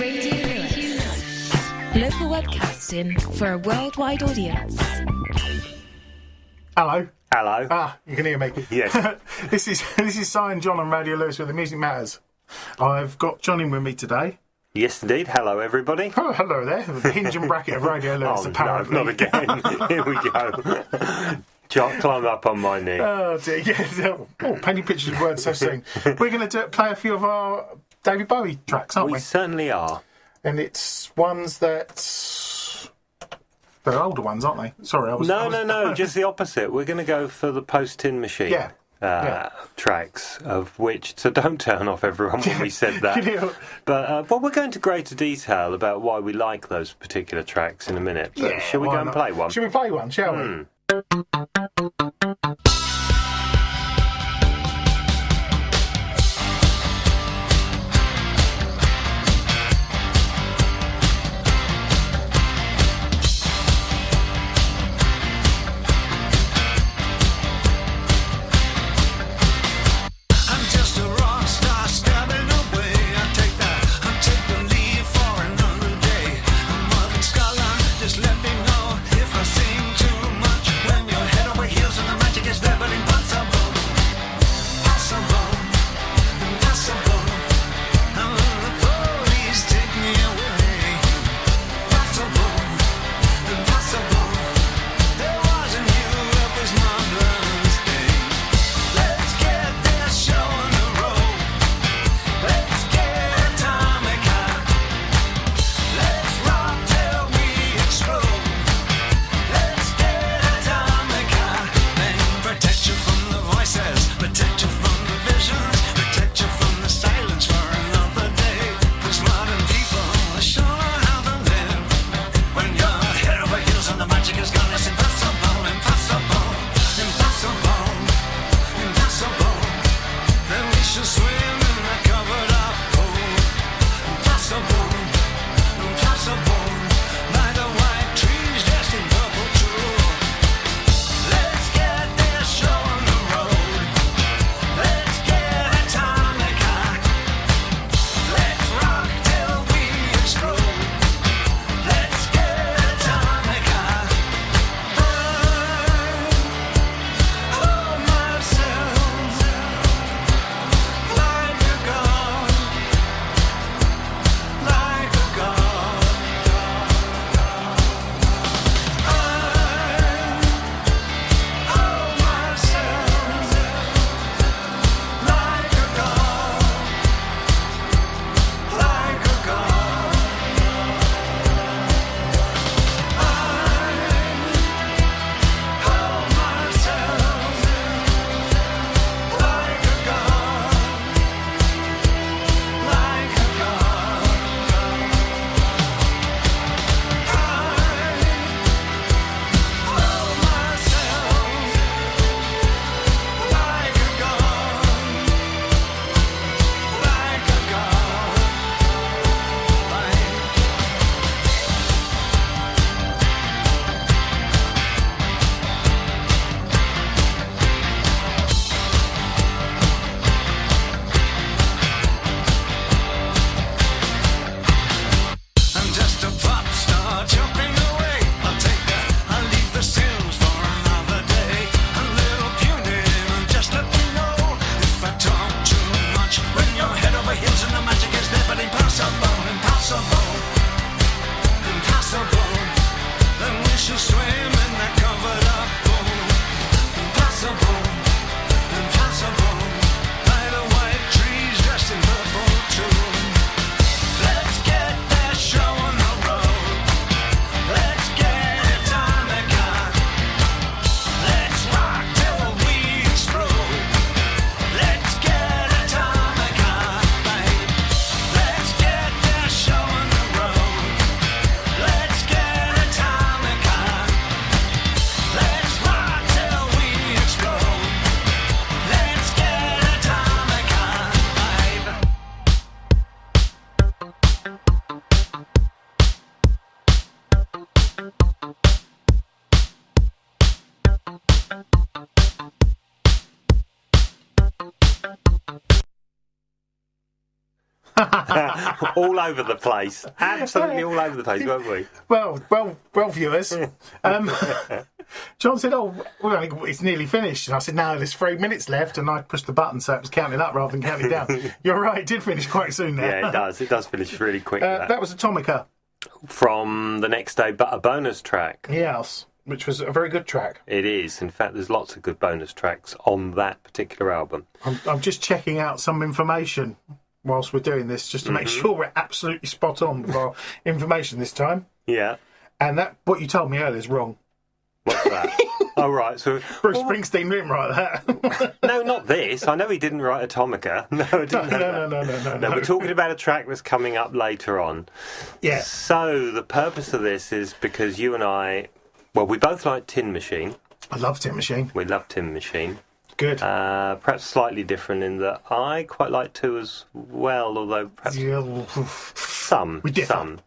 Radio Lewes. Local webcasting for a worldwide audience. Hello. Hello. You can hear me. Yes. This is Si and John on Radio Lewes where the music matters. I've got John in with me today. Yes, indeed. Hello, everybody. Oh, hello there. The hinge and bracket of Radio Lewes, apparently. No, not again. Here we go. John, climb up on my knee. Oh, dear. Yeah. Oh, painting pictures of words so soon. We're going to play a few of our David Bowie tracks, aren't we? We certainly are. And it's ones that... They're older ones, aren't they? Sorry, I was... No, just the opposite. We're going to go for the post-tin machine. Tracks, of which, so don't turn off everyone when we said that. But we're going to greater detail about why we like those particular tracks in a minute. But shall we go and play one? Shall we play one, shall we? all over the place. Absolutely all over the place, weren't we? Well, viewers. John said, "Oh, well, it's nearly finished." And I said, "No, there's 3 minutes left." And I pushed the button so it was counting up rather than counting down. You're right, it did finish quite soon there. Yeah, it does. It does finish really quick. That was Atomica. From the next day, but a bonus track. Yes, which was a very good track. It is. In fact, there's lots of good bonus tracks on that particular album. I'm just checking out some information whilst we're doing this, just to make sure we're absolutely spot on with our information this time. Yeah. And that what you told me earlier is wrong. What's that? Oh, right. So Bruce Springsteen didn't write that. No, not this. I know he didn't write Atomica. No, I didn't know that. No, we're talking about a track that's coming up later on. Yeah. So the purpose of this is because you and I, well, we both like Tin Machine. I love Tin Machine. We love Tin Machine. Good. Perhaps slightly different in that I quite like two as well, although perhaps some differ,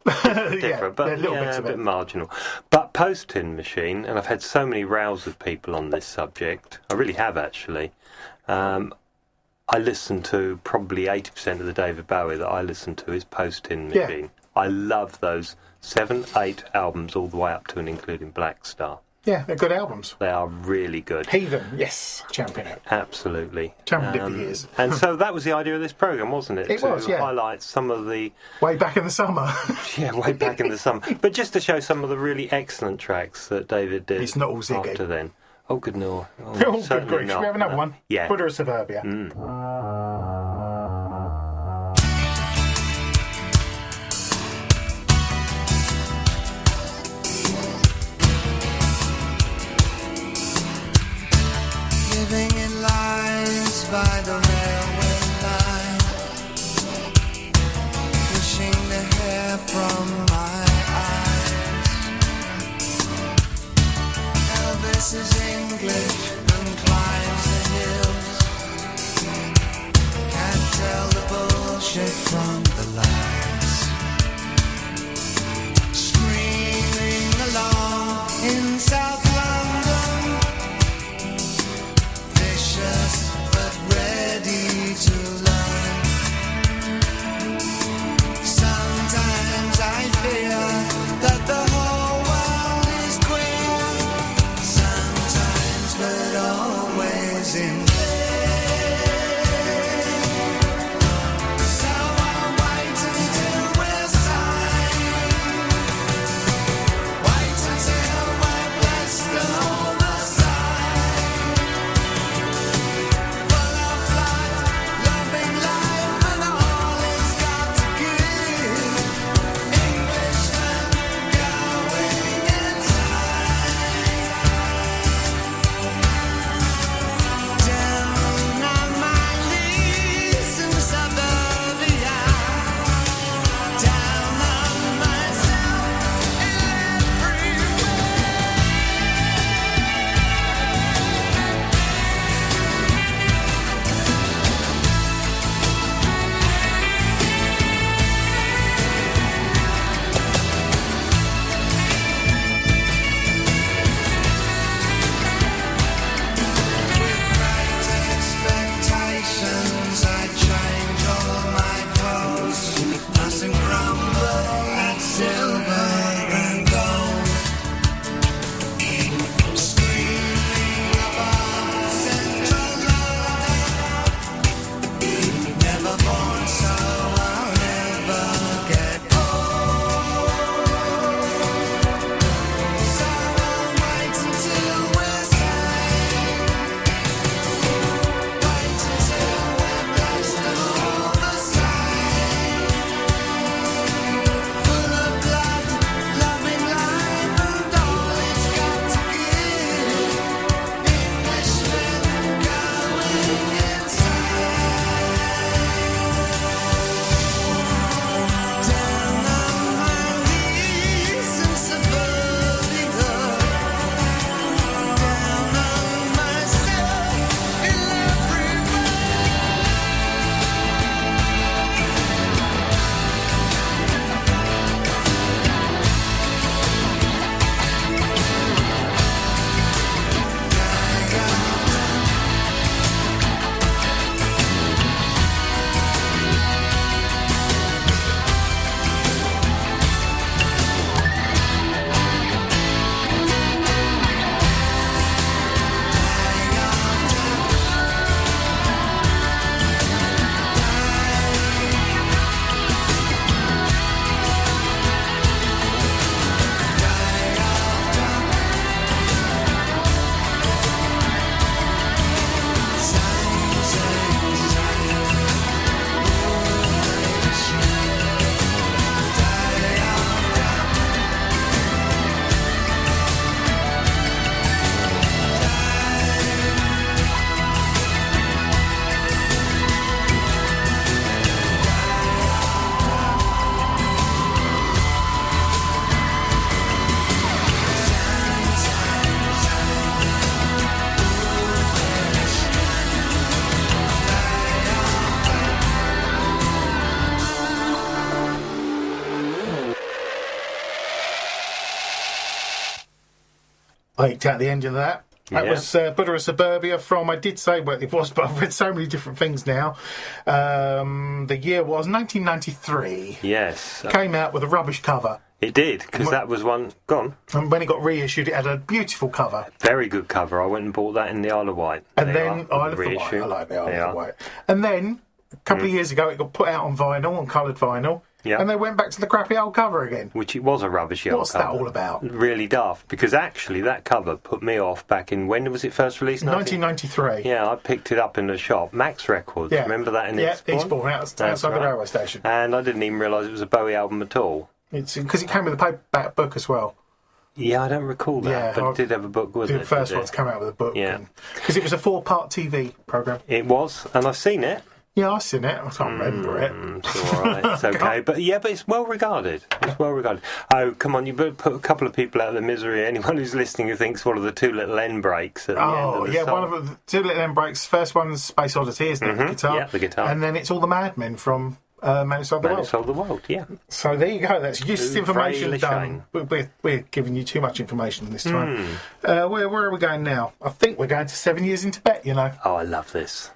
but a bit marginal. But post Tin Machine, and I've had so many rows with people on this subject, I really have actually. I listen to probably 80% of the David Bowie that I listen to is post Tin Machine. Yeah. I love those 7, 8 albums all the way up to and including Black Star. Yeah, they're good albums. They are really good. Heathen, yes, champion. Absolutely. Champion of the years. And so that was the idea of this programme, wasn't it? It was, yeah. To highlight some of the... Way back in the summer. Yeah, way back in the summer. But just to show some of the really excellent tracks that David did it's not all Ziggy. After then. Oh, good no. Oh, good grief. Should we have another one? Yeah. Buddha of Suburbia. Living in lines by the railway line, pushing the hair from my eyes. Elvis is English and climbs the hills, can't tell the bullshit from the lies. Screaming along in South London, but ready to learn. Sometimes I fear that the whole world is queer. Sometimes, but always in vain. So I wait I eked out the engine of that. That was Buddha Suburbia from, I did say what it was, but I've read so many different things now. The year was 1993. Yes. Came out with a rubbish cover. It did, because that was one gone. And when it got reissued, it had a beautiful cover. Very good cover. I went and bought that in the Isle of Wight. And then Isle of Wight. I like the Isle of Wight. And then a couple of years ago, it got put out on vinyl, on coloured vinyl. Yeah. And they went back to the crappy old cover again. Which it was a rubbishy old What's cover. that all about? Really daft, because actually that cover put me off back in, when was it first released? 1993. Yeah, I picked it up in the shop. Max Records, remember that in Eastbourne? Eastbourne, outside the railway station. And I didn't even realise it was a Bowie album at all. It's because it came with a paperback book as well. Yeah, I don't recall that, but it did have a book, wasn't it? The first one's come out with a book. Yeah. Because it was a 4-part TV programme. It was, and I've seen it. Yeah, I've seen it. I can't remember it. It's all right. It's okay. But it's well regarded. It's well regarded. Oh, come on. You better put a couple of people out of their misery. Anyone who's listening who thinks one of the two little end breaks at the end of the song. One of the two little end breaks. First one's Space Oddity, isn't it? The guitar. Yeah, the guitar. And then it's all the madmen from Man Who Sold the World. Man Who Sold the World, yeah. So there you go. That's useless information done. Shane. We're giving you too much information this time. Where are we going now? I think we're going to 7 Years in Tibet, you know. Oh, I love this.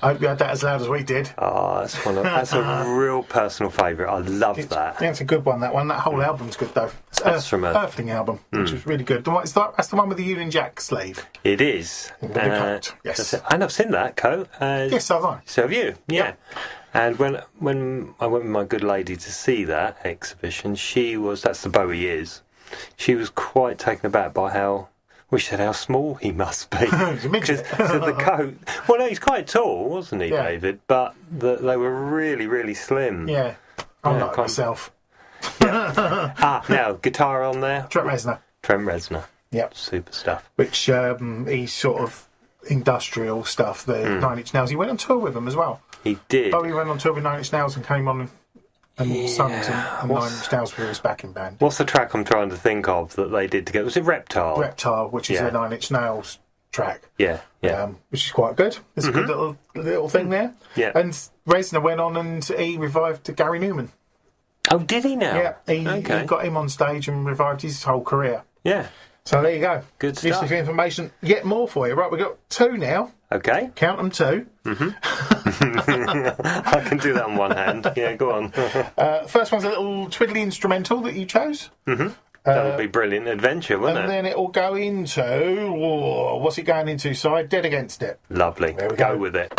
I hope you had that as loud as we did. Oh, that's a real personal favourite. I love that. Yeah, it's a good one, that one. That whole album's good, though. It's That's from Earthling album, which was really good. That's the one with the Union Jack sleeve. It is. With the coat, yes. And I've seen that coat. Yes, so have I. So have you, yeah. Yep. And when I went with my good lady to see that exhibition, that's the Bowie Years. She was quite taken aback by how small he must be. He's a midget. So the coat. Well, no, he's quite tall, wasn't he, Yeah. David? But they were really, really slim. Yeah, I'm like myself. Now guitar on there. Trent Reznor. Yep. Super stuff. Which he's sort of industrial stuff. The 9 Inch Nails. He went on tour with them as well. He did. Bowie went on tour with 9 Inch Nails and came on and sung and 9 Inch Nails with his backing band. What's the track I'm trying to think of that they did together? Was it Reptile? Reptile, which is a 9 Inch Nails track. Yeah. Which is quite good. There's a good little thing there. Yeah. And Reznor went on and he revived Gary Newman. Oh, did he now? Yeah, he got him on stage and revived his whole career. Yeah. So there you go. Good stuff. Useful information. Yet more for you. Right, we've got 2 now. Okay. Count them 2. I can do that on one hand. Yeah, go on. First one's a little twiddly instrumental that you chose. That would be brilliant adventure, wouldn't And it? then it will go into... what's it going into, Si? Dead Against It. Lovely. There we go go. with it.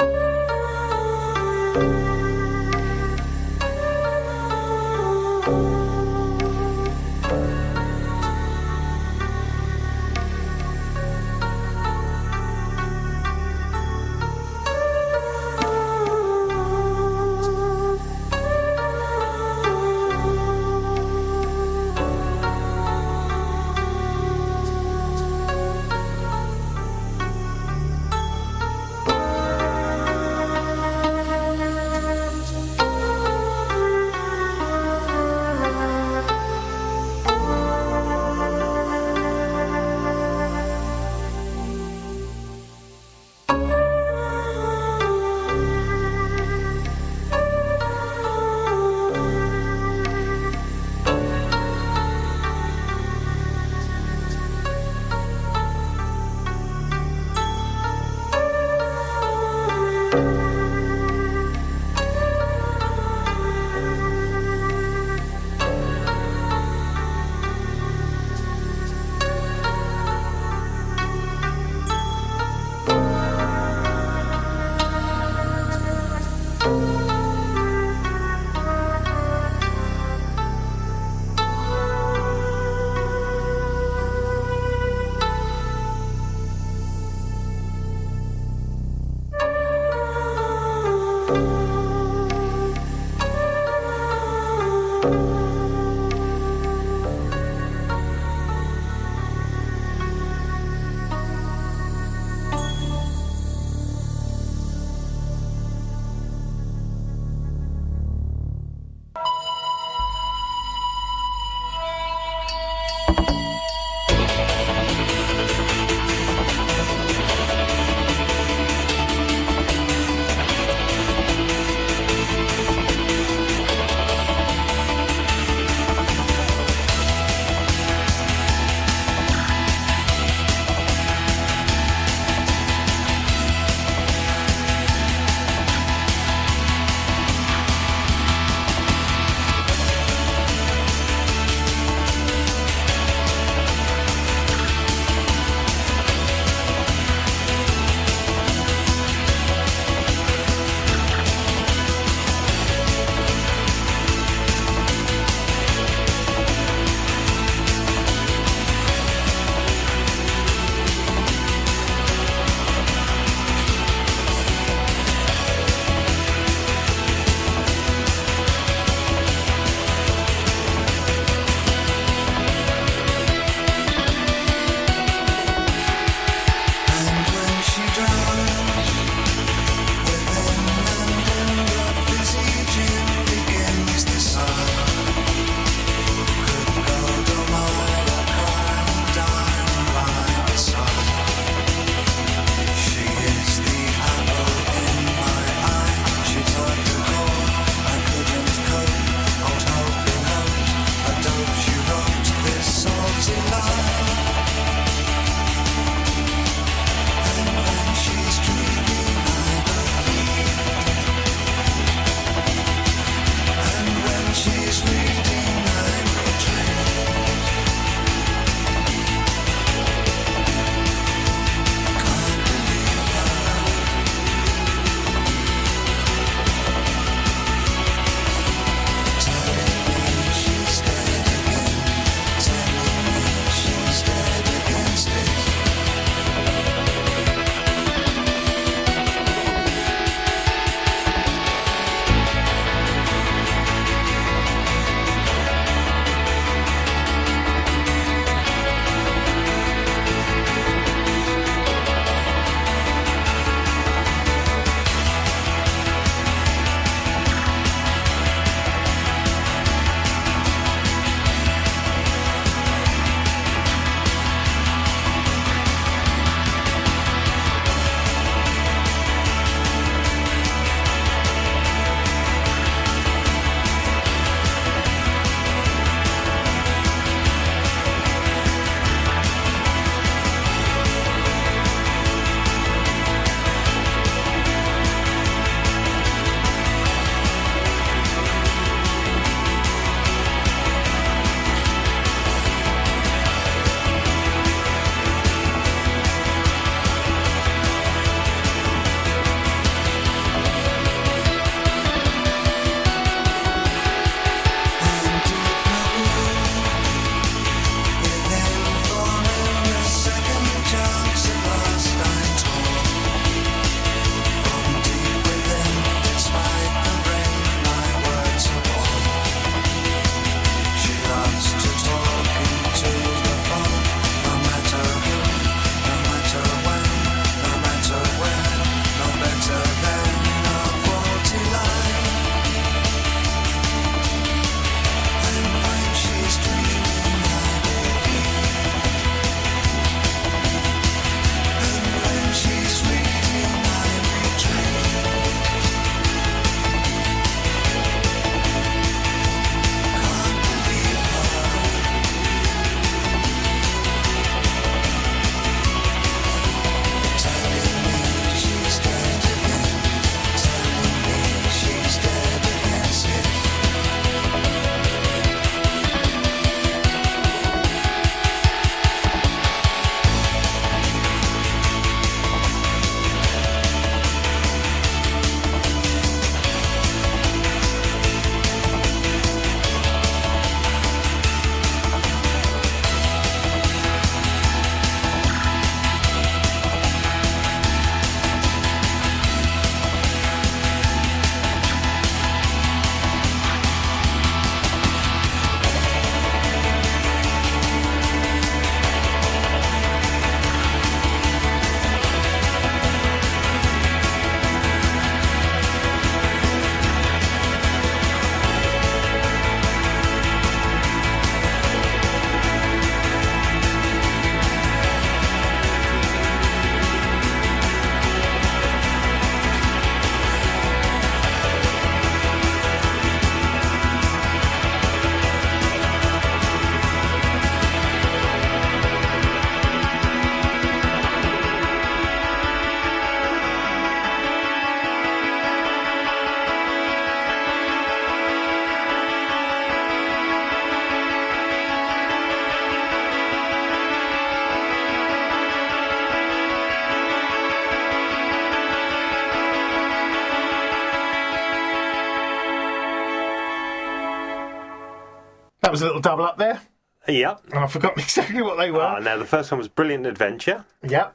That was a little double up there. Yep. And I've forgotten exactly what they were. Now, the first one was Brilliant Adventure. Yep.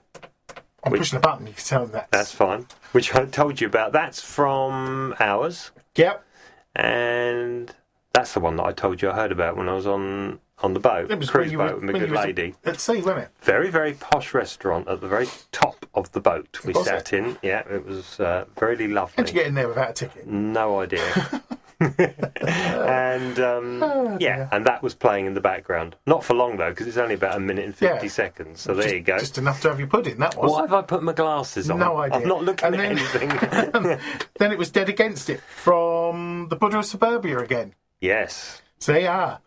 I'm pushing a button, you can tell that's fine. Which I told you about. That's from Ours. Yep. And that's the one that I told you I heard about when I was on the boat. It was cruise boat with my good lady. At sea, wasn't it? Very, very posh restaurant at the very top of the boat we sat in. Yeah, it was very lovely. How'd you get in there without a ticket? No idea. And and that was playing in the background. Not for long though, because it's only about 1 minute and 50 seconds. So there you go. Just enough to have your pudding. That was. Why have I put my glasses on? No idea. I'm not looking at anything. Then it was Dead Against It from the Buddha of Suburbia again. Yes. See, well,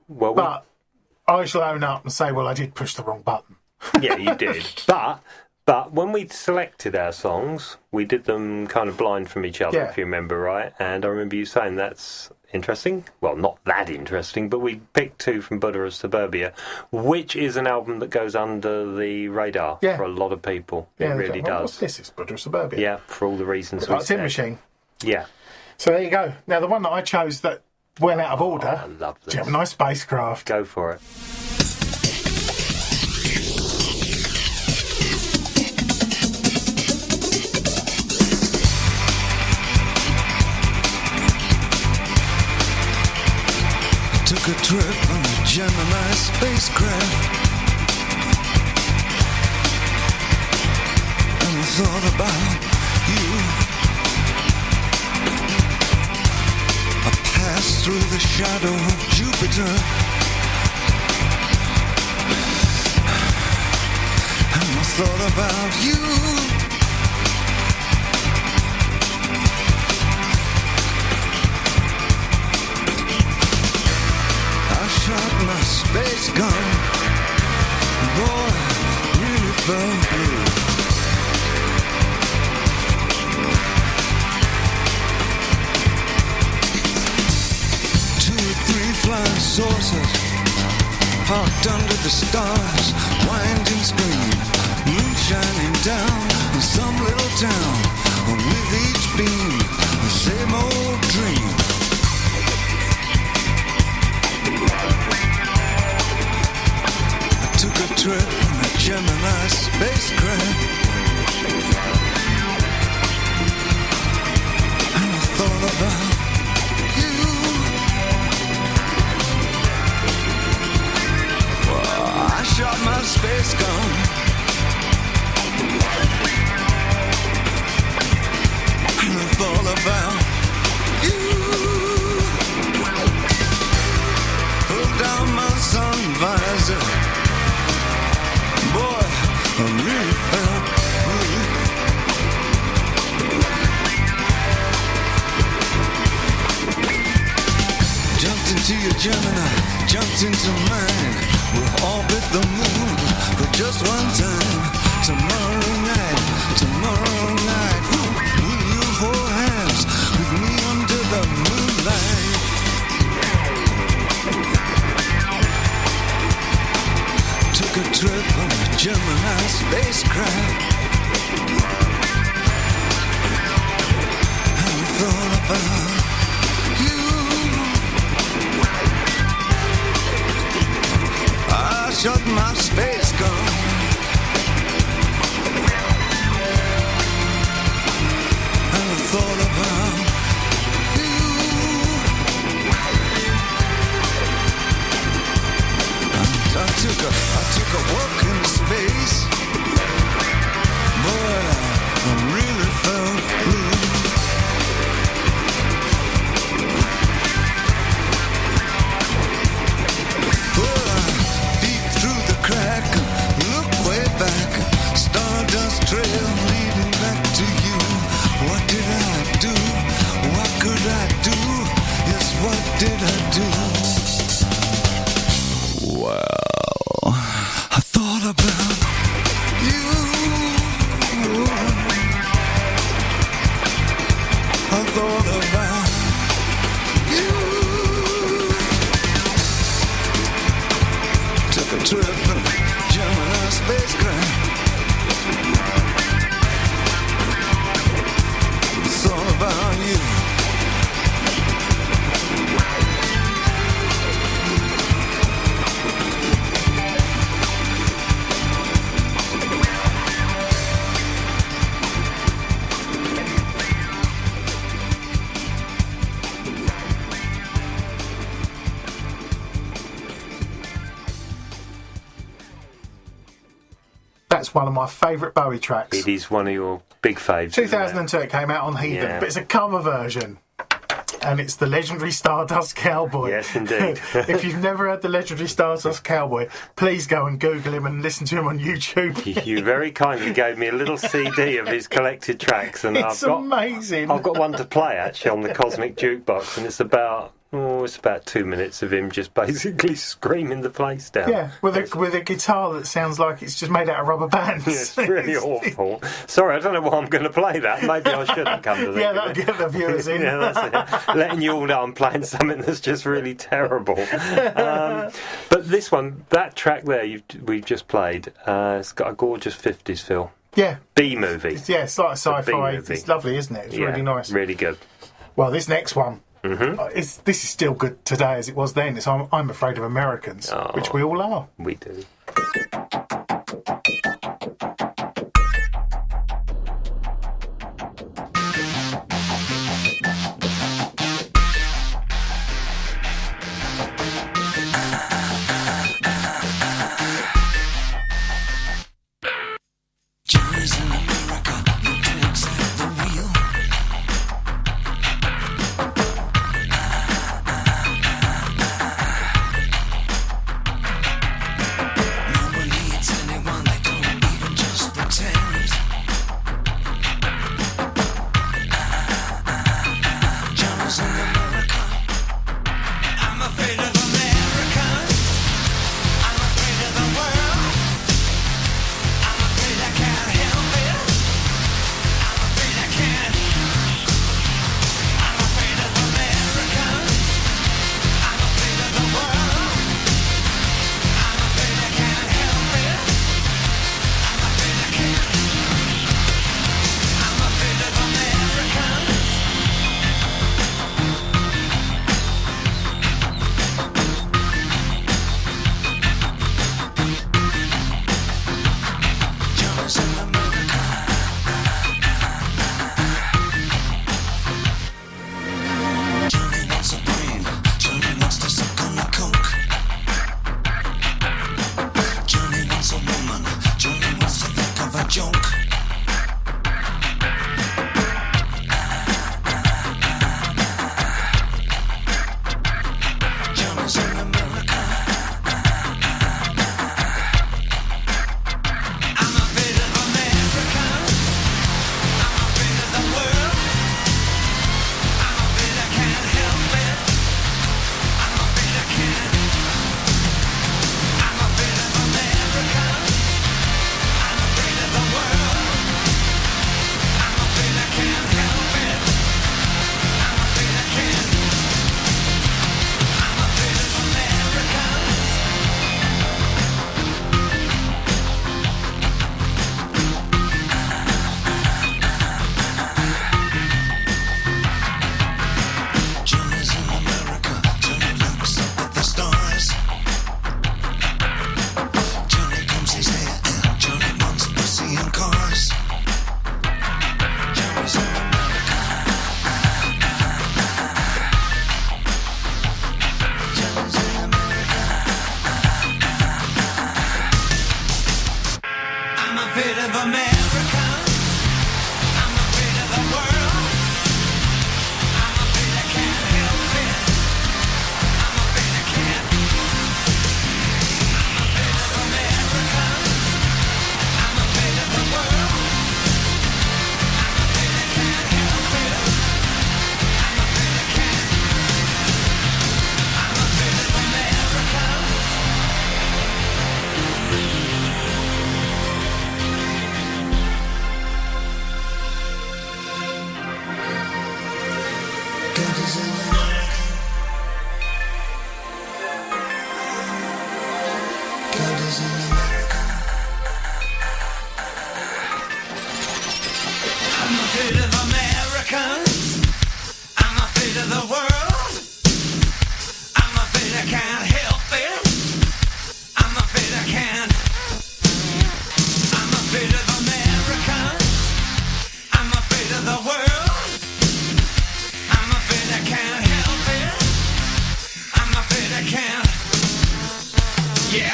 but I shall own up and say, well, I did push the wrong button. Yeah, you did. But when we selected our songs, we did them kind of blind from each other, if you remember right. And I remember you saying that's interesting. Well, not that interesting, but we picked 2 from Buddha of Suburbia, which is an album that goes under the radar for a lot of people. Yeah, it really does. What's this? It's Buddha of Suburbia. Yeah, for all the reasons we like said. Tin Machine. Yeah. So there you go. Now, the one that I chose that went out of order. I love this. Do you have a nice spacecraft? Go for it. Took a trip on a Gemini spacecraft, and I thought about you. I passed through the shadow of Jupiter, and I thought about you. Shot my space gun, boy, really felt blue. 2 or 3 flying saucers parked under the stars, winding screen, moon shining down in some little town. With each beam, the same old dream. Took a trip in a Gemini spacecraft, and I thought about you. Well, I shot my space gun, and I thought about you. Pulled down my sun visor, boy, I really felt blue. Jumped into your Gemini, jumped into mine. We'll orbit the moon for just one time. Tomorrow night, will you hold hands with me under the moonlight? Took a trip on a Gemini spacecraft, and I thought about you. I shot my space gun, and I thought about you. I took a walk in space, boy, I really felt blue. It's one of my favourite Bowie tracks. It is one of your big faves. 2002 it came out on Heathen, but it's a cover version. And it's the legendary Stardust Cowboy. Yes, indeed. If you've never heard the legendary Stardust Cowboy, please go and Google him and listen to him on YouTube. You very kindly gave me a little CD of his collected tracks, and It's amazing. I've got one to play actually on the Cosmic Jukebox, and it's about 2 minutes of him just basically screaming the place down. Yeah, with a guitar that sounds like it's just made out of rubber bands. Yeah, it's really awful. Sorry, I don't know why I'm going to play that. Maybe I shouldn't come to that. That'll get the viewers in. Yeah, that's it. Letting you all know I'm playing something that's just really terrible. But this one, that track there we've just played, it's got a gorgeous 50s feel. Yeah. B-movie. It's like sci-fi. It's lovely, isn't it? It's really nice. Really good. Well, this next one, this is still good today as it was then. It's I'm Afraid of Americans, which we all are. We do.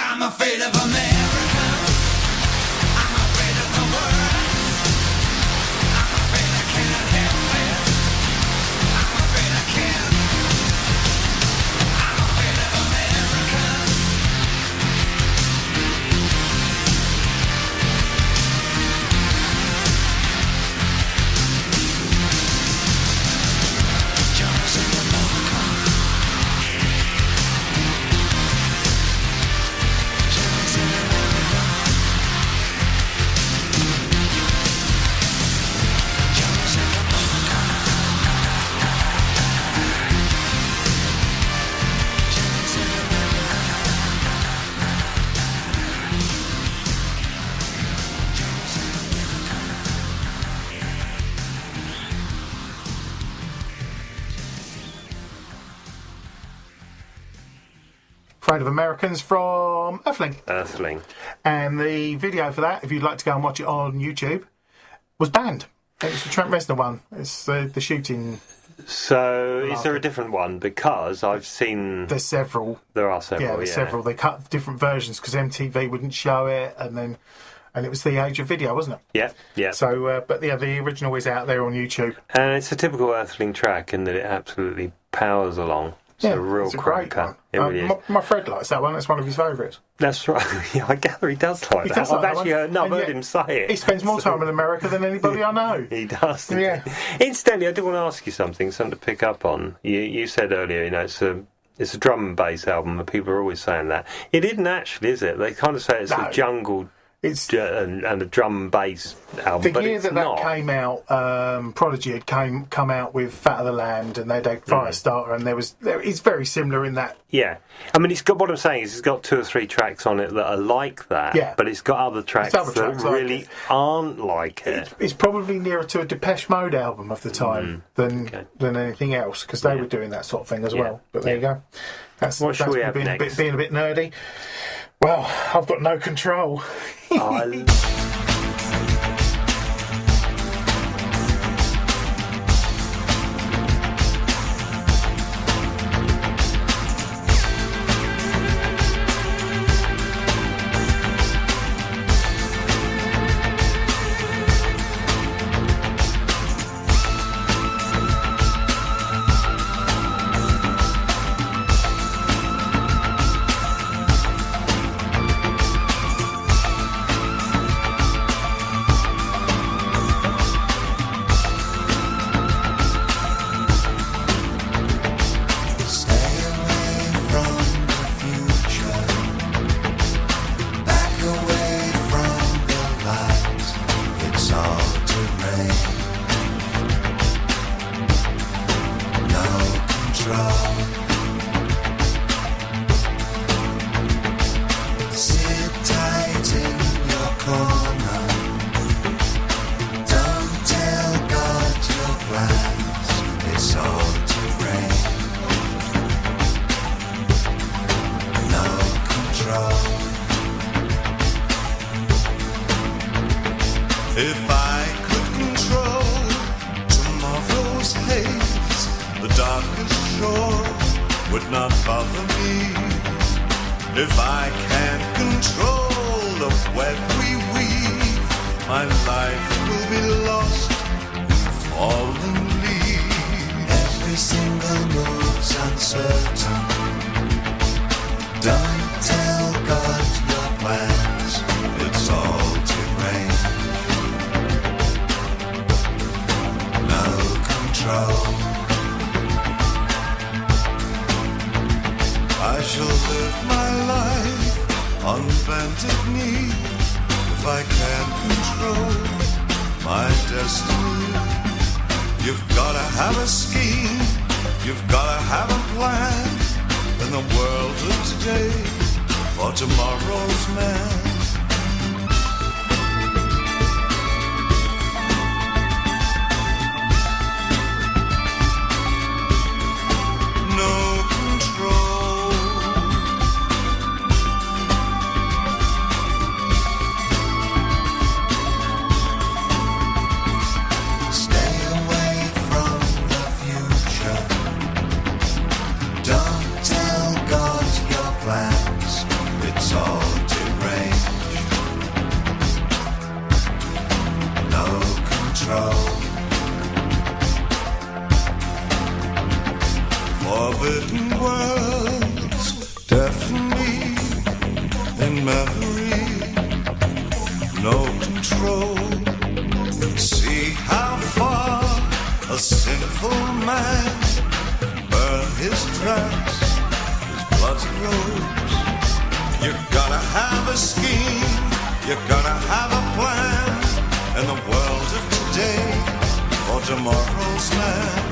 I'm afraid of America. I'm Afraid of Americans from Earthling. And the video for that, if you'd like to go and watch it on YouTube, was banned. It was the Trent Reznor one. It's the shooting. So, is there a different one? Because I've seen... There's several. There are several, yeah. There's several. They cut different versions because MTV wouldn't show it, and it was the age of video, wasn't it? Yeah. So, but yeah, the original is out there on YouTube. And it's a typical Earthling track in that it absolutely powers along. It's a real great cracker. one. It really is. My Fred likes that one. It's one of his favourites. That's right. Yeah, I gather he does like that. I've actually heard him say it. He spends more time in America than anybody I know. He does. Yeah. Incidentally, I do want to ask you something to pick up on. You said earlier, it's a drum and bass album, and people are always saying that. It isn't actually, is it? They kind of say it's a jungle and a drum and bass album. The year that came out, Prodigy had come out with Fat of the Land, and they had Firestarter, and it's very similar in that. Yeah, I mean, what I'm saying is it's got 2 or 3 tracks on it that are like that. Yeah. But it's got other tracks that really aren't like it. It's probably nearer to a Depeche Mode album of the time than anything else, because they were doing that sort of thing as well. But there you go. What shall we have next? Being a bit nerdy. Well, I've got no control. If I could control tomorrow's haze, the darkest shore would not bother me. If I can't control the web we weave, my life will be lost in fallen leaves. Every single move's uncertain. Don't tell God your plans, it's all terrain. No control. I shall live my life on bended knee if I can't control my destiny. You've gotta have a scheme, you've gotta have a plan in the world of today for tomorrow's man. Forbidden words, definitely in memory, no control. See how far a sinful man burned his tracks, his blood rose. You gotta have a scheme, you gotta have a plan in the world of today for tomorrow's man.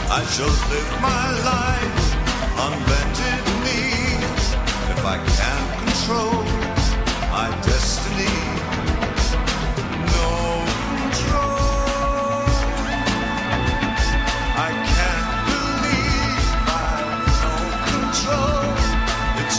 I shall live my life on bended knee if I can't control my destiny. No control. I can't believe I've no control. It's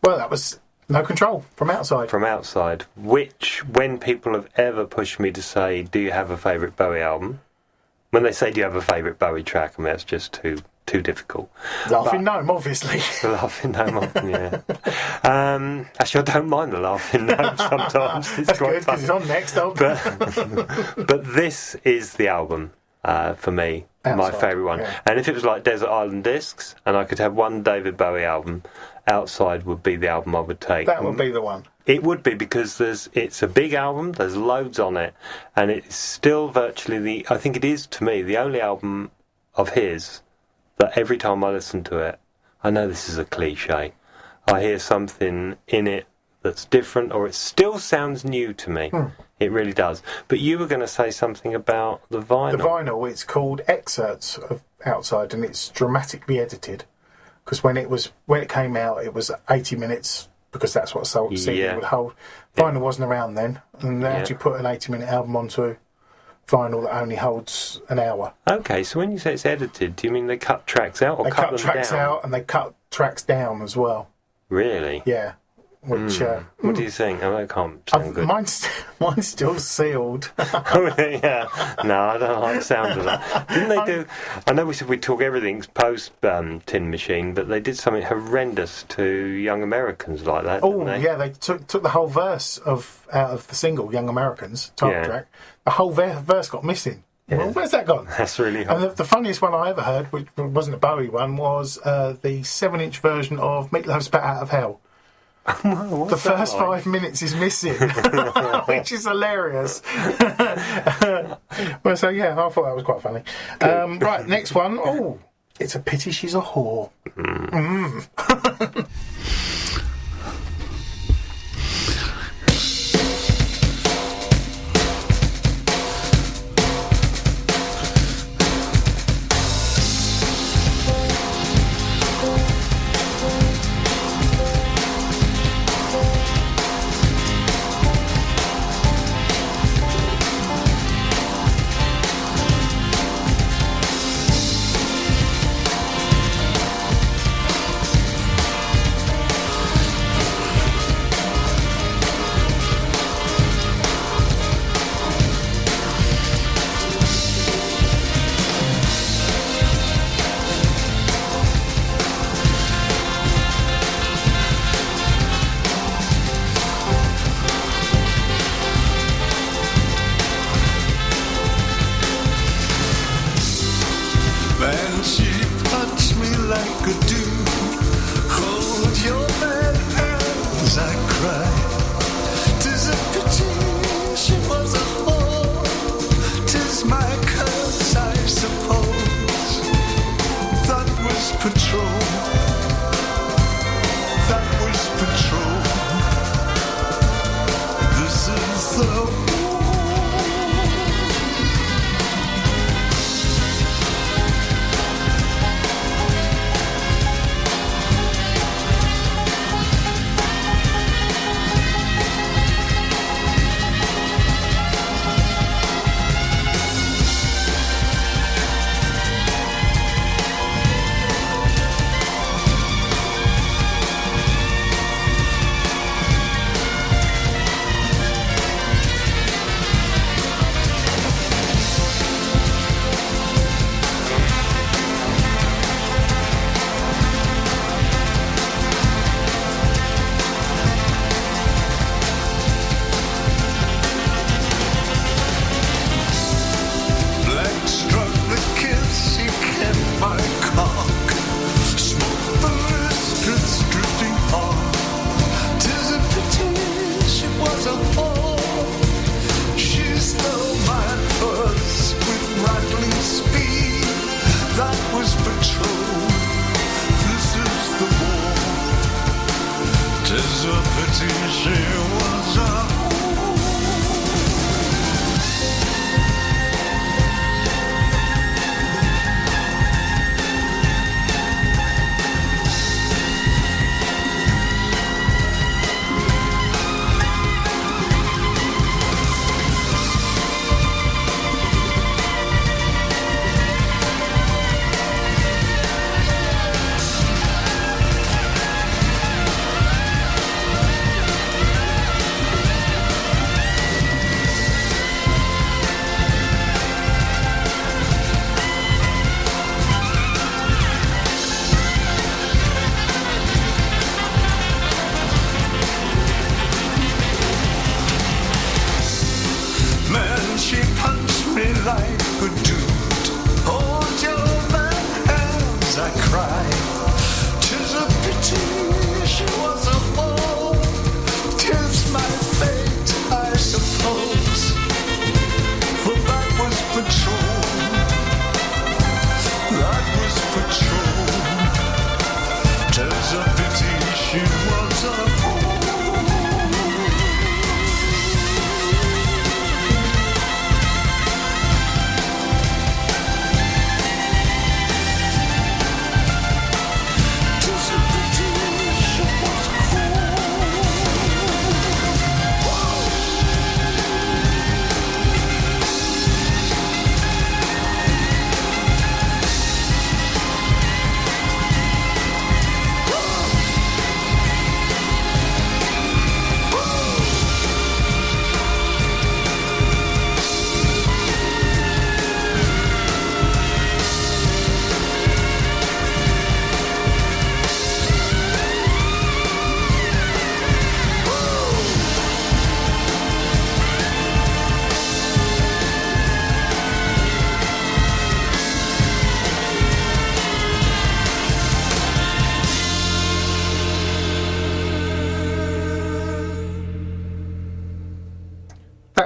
Well, that was No Control from Outside. From Outside, which, when people have ever pushed me to say, do you have a favourite Bowie album? When they say, do you have a favourite Bowie track? I mean, that's just too difficult. Laughing Gnome, obviously. Laughing Gnome, yeah. Actually, I don't mind the Laughing Gnome sometimes. It's That's quite good, because it's on next. But this is the album for me, Outside, my favourite one. Yeah. And if it was like Desert Island Discs, and I could have one David Bowie album, Outside would be the album I would take. That would be the one. It would be, because it's a big album, there's loads on it, and it's still virtually I think it is, to me, the only album of his that every time I listen to it, I know this is a cliche, I hear something in it that's different, or it still sounds new to me. It really does. But you were going to say something about the vinyl. The vinyl, it's called Excerpts of Outside, and it's dramatically edited. Because when it came out, it was 80 minutes, because that's what a CD would hold. Vinyl wasn't around then, and they actually put an 80-minute album onto vinyl that only holds an hour. Okay, so when you say it's edited, do you mean they cut tracks out or cut them down? They cut tracks out, and they cut tracks down as well. Really? Yeah. Which, what do you think? Oh, that can't sound good. Mine's still sealed. Oh, yeah. No, I don't like the sound of that. Didn't they do... I know we said we'd talk everything's post Tin Machine, but they did something horrendous to Young Americans like that, didn't they? Yeah, they took the whole verse out of the single, Young Americans, title track. The whole verse got missing. Yeah. Well, where's that gone? That's really hard. And the funniest one I ever heard, which wasn't a Bowie one, was the 7-inch version of Meatloaf's Bat Out of Hell. The first 5 minutes is missing, which is hilarious. Well, so yeah, I thought that was quite funny. Right, next one. Oh, it's a pity she's a whore.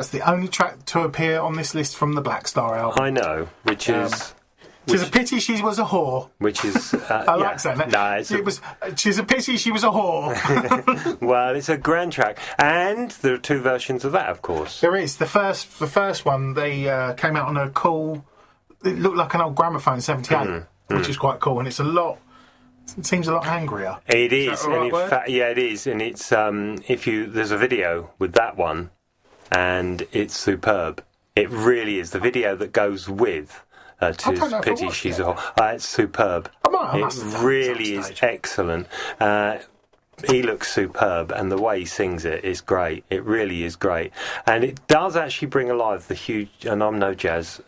That's the only track to appear on this list from the Black Star album. I know, which is... It's a pity she was a whore. Which is... I like saying that. No, she's a pity she was a whore. Well, it's a grand track. And there are 2 versions of that, of course. There is. The first one, they came out on a cool... It looked like an old gramophone, 78, which is quite cool. And it's a lot... It seems a lot angrier. It is. Is that the right word? Yeah, it is. And it's... There's a video with that one, and it's superb. It really is. The video that goes with... to Pity She's a Whore. It's superb. It really is excellent. He looks superb, and the way he sings it is great. It really is great. And it does actually bring alive the huge... And I'm no jazz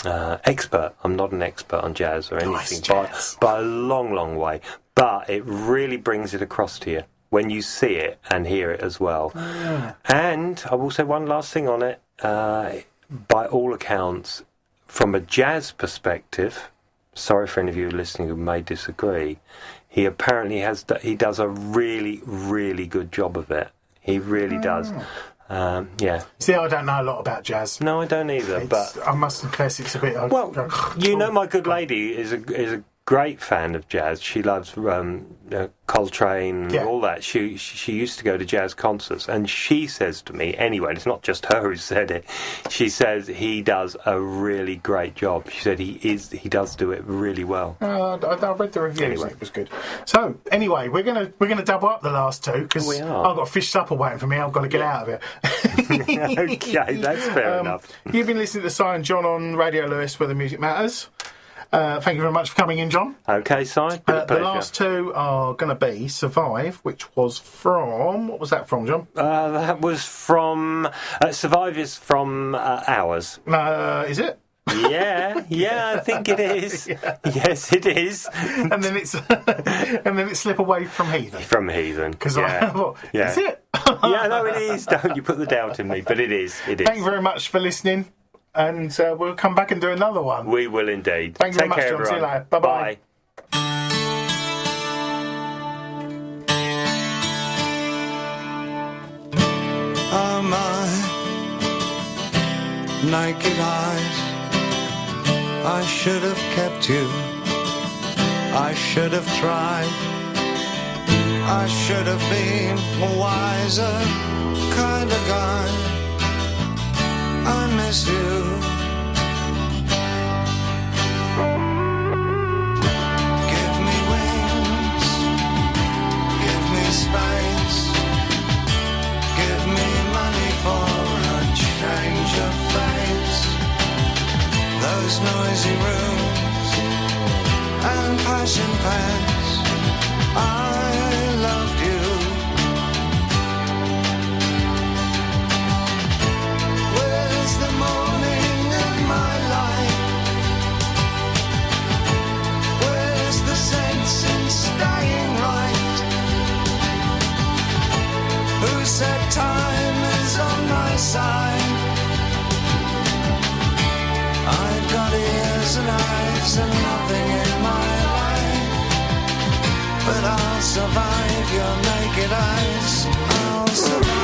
expert. I'm not an expert on jazz or anything, by a long, long way. But it really brings it across to you when you see it and hear it as well. Yeah. And I will say one last thing on it. By all accounts... From a jazz perspective, sorry for any of you listening who may disagree, he apparently does a really, really good job of it. He really does. Yeah. See, I don't know a lot about jazz. No, I don't either. But I must confess, it's a bit. Well, my good lady is a great fan of jazz. She loves Coltrane and all that. She used to go to jazz concerts, and she says to me, anyway, and it's not just her who said it. She says he does a really great job. She said he does do it really well. I read the reviews. Anyway. It was good. So anyway, we're gonna double up the last 2 because I've got a fish supper waiting for me. I've got to get out of it. Okay, that's fair enough. You've been listening to Si and John on Radio Lewes, where the music matters. Thank you very much for coming in, John. Okay, Si. The last 2 are going to be Survive, which was from... What was that from, John? That was from... Survive is from Hours. Is it? Yeah, I think it is. Yeah. Yes, it is. And then it's Slip Away from Heathen. From Heathen. Because I thought, is it? Yeah, no, it is. Don't you put the doubt in me, but it is. It is. Thank you very much for listening. And we'll come back and do another one. We will indeed. Thank you very much, John. Everyone. See you later. Bye-bye. Are my naked eyes? I should have kept you. I should have tried. I should have been a wiser kind of guy. I miss you. Give me wings, give me space, give me money for a change of face. Those noisy rooms and passion pants, I loved you. The morning of my life. Where's the sense in staying right? Who said time is on my side? I've got ears and eyes and nothing in my life, but I'll survive your naked eyes. I'll survive.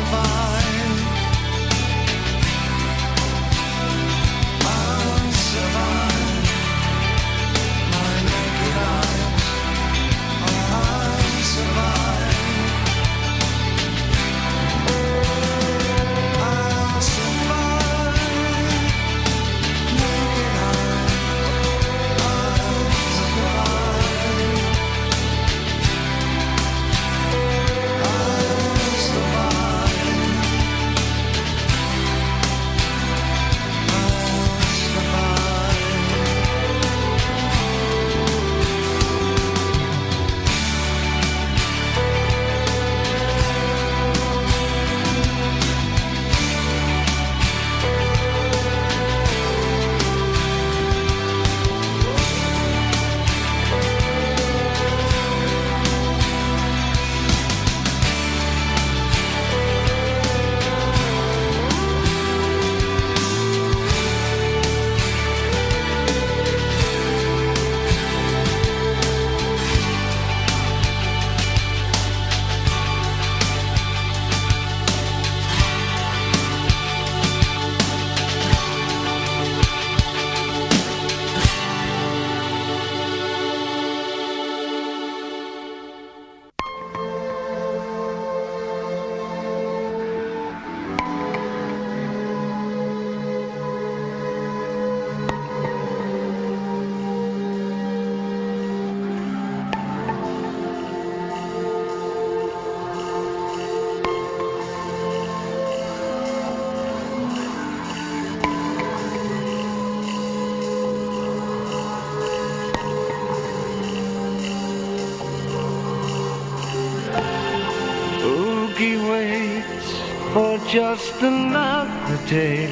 survive. I'll survive. My naked eyes. I'll survive. I'll survive. Naked eyes. I'll survive. Oogie waits for just another day.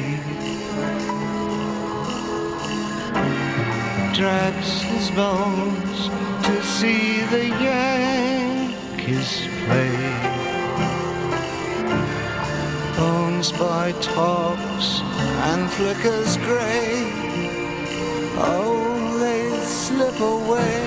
Drags his bones to see the Yankees play. Bones by tops and flickers grey. Oh, they slip away.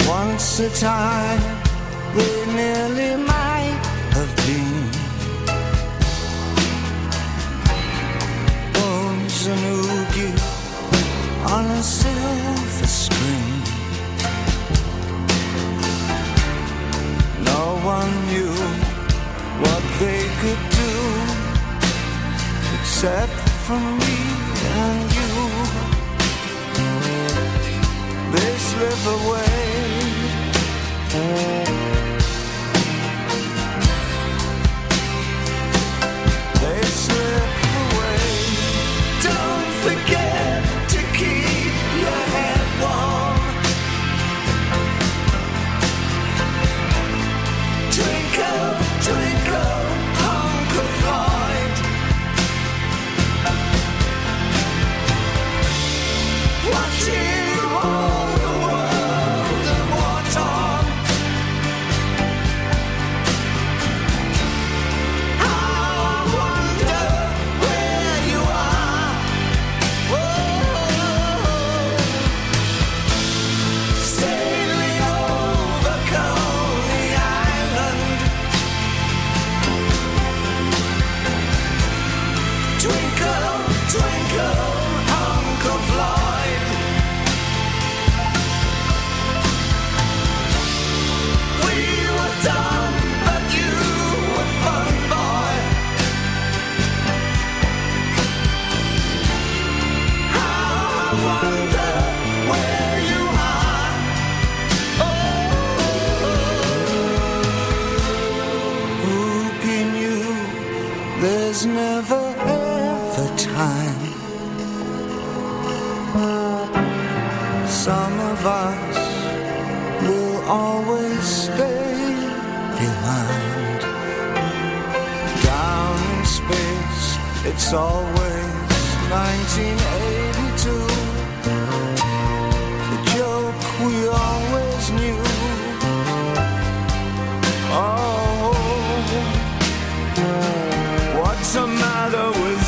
Once a time they nearly might have been. Bones and Oogie on a silver screen. No one knew what they could do except for me and you. They slip away. They slip away. Don't forget to keep your head warm. Twinkle, twinkle, Uncle Floyd. Watching all the world at war time. There's never ever time. Some of us will always stay behind. Down in space, it's always 1982. The joke we always knew. Oh, what's the matter with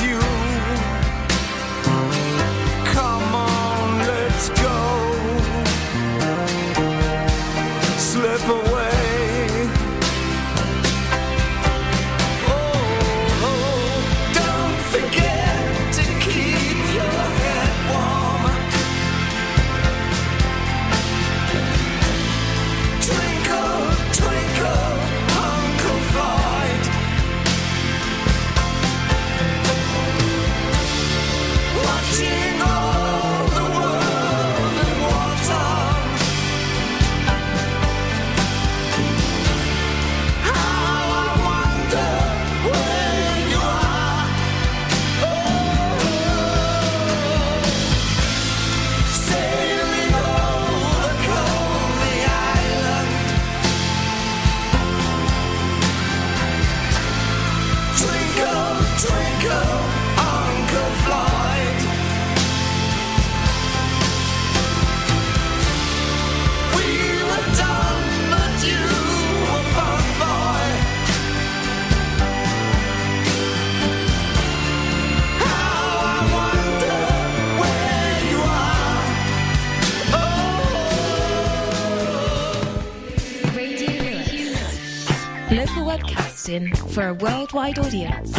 Local webcasting for a worldwide audience.